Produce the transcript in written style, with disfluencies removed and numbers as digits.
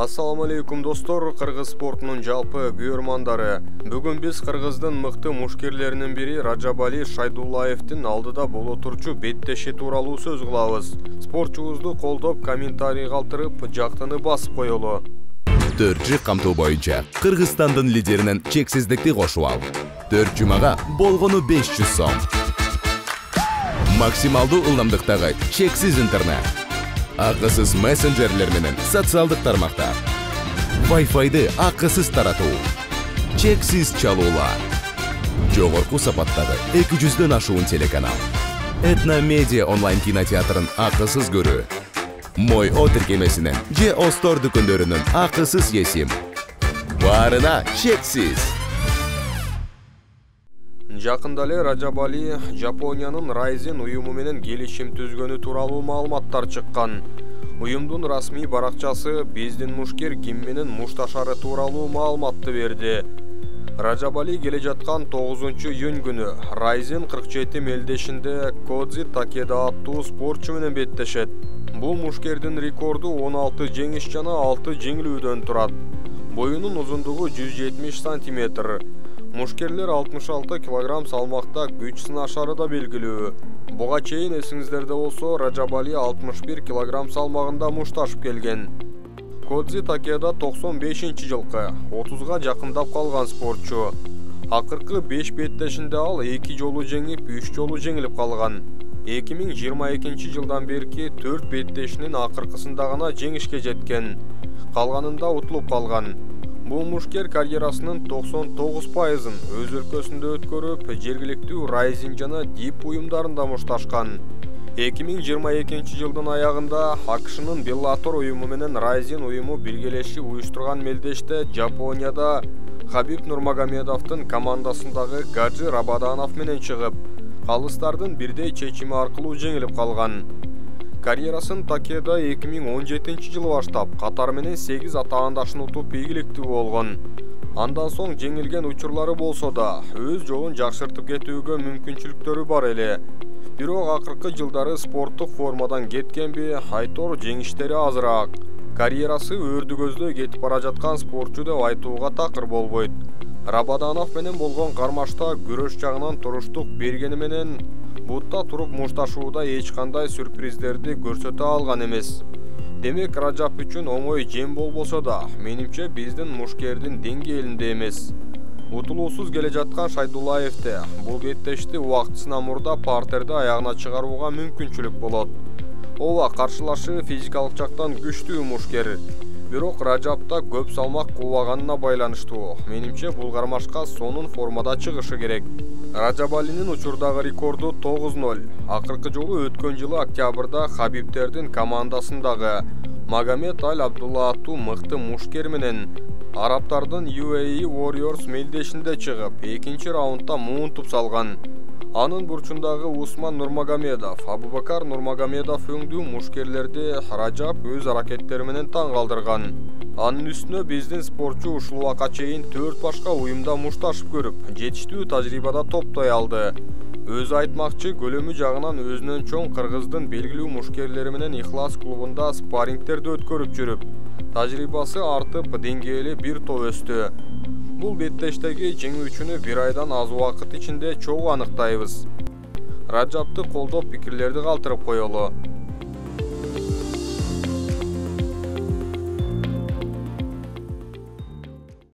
Assalamu alaikum достор, Кыргыз спортунун жалпы күйөрмандары. Бүгүн биз Кыргыздын мыкты мушкерлеринин бири Рajabali Шайдуллаевдин алдыда боло турчу беттеши тууралуу сөз кылабыз. Спортчубузду колдоп, комментарий калтырып, жактыны басып коелу. Төртчү камтуу боюнча Кыргызстандын лидеринен чексиздикти кошуп ал. 4 жумага болгону 500 сом. Максималдуу ылдамдыктагы чексиз интернет. Акысыз мессенджерлер менен социалдык тармактар. Wi-Fi'ды акысыз таратуу. Чексиз чалуулар. Жогорку сапаттагы 200дөн ашуун телеканал. Этно медиа онлайн кинотеатрын акысыз көрүү. Мой О тиркемесинен же Остор дүкөндөрүнүн акысыз есим. Баарына чексиз. Жакында эле Rajabali Жапониянын Raizen уюму менен келишим түзгөнү тууралуу маалыматтар чыккан. Уюмдун расмий баракчасы биздин мушкер ким менен мушташары тууралуу маалыматты берди. Rajabali келе жаткан 9-июнь күнү Raizen 47 мелдешинде Кодзи Такеда аттуу спортчу менен беттешет. Бул мушкердин рекорду 16 жеңиш жана 6 жеңилүүдөн турат. Боюнун узундугу 170 сантиметр. Мушкерлер 66 килограмм салмакта күч сынашары да белгилүү. Буга чейин эсиңиздерде болсо Rajabali 61 килограмм салмагында мушташып келген. Кодзи Такеда 95-жылкы 30га жакындап калган спортчу. Акыркы 5 беттешинде ал 2 жолу жеңип, 3 жолу жеңилип калган. 2022 жылдан берки 4 беттешинин акыркысында гана жеңишке жеткен. Калганында утулуп калган. Бул мушкер карьерасынын 99%-ын өз өлкөсүндө өткөрүп, жергиликтүү Raizen жана Дип уюмдарында мушташкан. 2022 жылдын аягында АКШнын Bellator уюму менен Raizen уюму биргелешип уюштурган мелдеште Жапонияда Хабиб Нурмагомедовдун командасындагы Гаджи Рабаданов менен чыгып, калыстардын бирдей чечими аркылуу жеңилип калган. Карьерасын Такеда 2017 жылы баштап, катар менен 8 атаандашын утуп ийгиликтүү болгон. Андан соң жеңилген учурлары болсо да, өз жолун жакшыртып кетүүгө мүмкүнчүлүктөрү бар эле. Бирок акыркы жылдары спорттук формадан кеткенби, айтор жеңиштери азыраак. Карьерасы өрдүгөздөй кетип бара жаткан спортчу деп айтууга такыр болбойт. Рабаданов менен болгон кармашта күрөш жагынан туруштук бергени менен бутта туруп мушташууда эч кандай сюрприздерди көрсөтө алган эмес. Демек, Rajab үчүн оңой жем болбосо да, менимче биздин мушкердин деңгээлинде эмес. Утулуусуз келе жаткан Шайдуллаевде бул беттешти убактысынан мурда партерде аягына чыгарууга мүмкүнчүлүк болот. Ооба, каршылашы физикалык жактан күчтүү мушкер. Бирок Rajab'да көп салмак кубаганына байланыштуу. Менимче бул кармашка сонун формада чыгышы керек. Rajabali'нин учурдагы рекорду 9-0. Акыркы жолу өткөн жылы октябрда Хабибтердин командасындагы Магомед Аль-Абдулла аттуу мыкты мушкер менен арабтардын UAE Warriors мелдешинде чыгып, 2-чи раундда муунтуп салган. Анын бурчундагы Усман Нурмагомедов, Абубакар Нурмагомедов өңдүү мушкерлерди Rajab өз аракеттери менен таң калтырган. Анын үстүнө биздин спортчу ушул убакка чейин 4 башка уюмда мушташып көрүп, жетиштүү тажрыйбада топтой алды. Өзү айтмакчы, көлөмү жагынан өзүнөн чоң Кыргыздын белгилүү мушкерлери менен Ихлас клубунда спаррингтерди өткөрүп жүрүп, тажрыйбасы артып, деңгээли бир топ өстү. Бул беттештеги жеңүүчүнү бир айдан аз убакыт ичинде чогуу аныктайбыз. Rajab'ды колдоп пикирлерди калтырып коелу.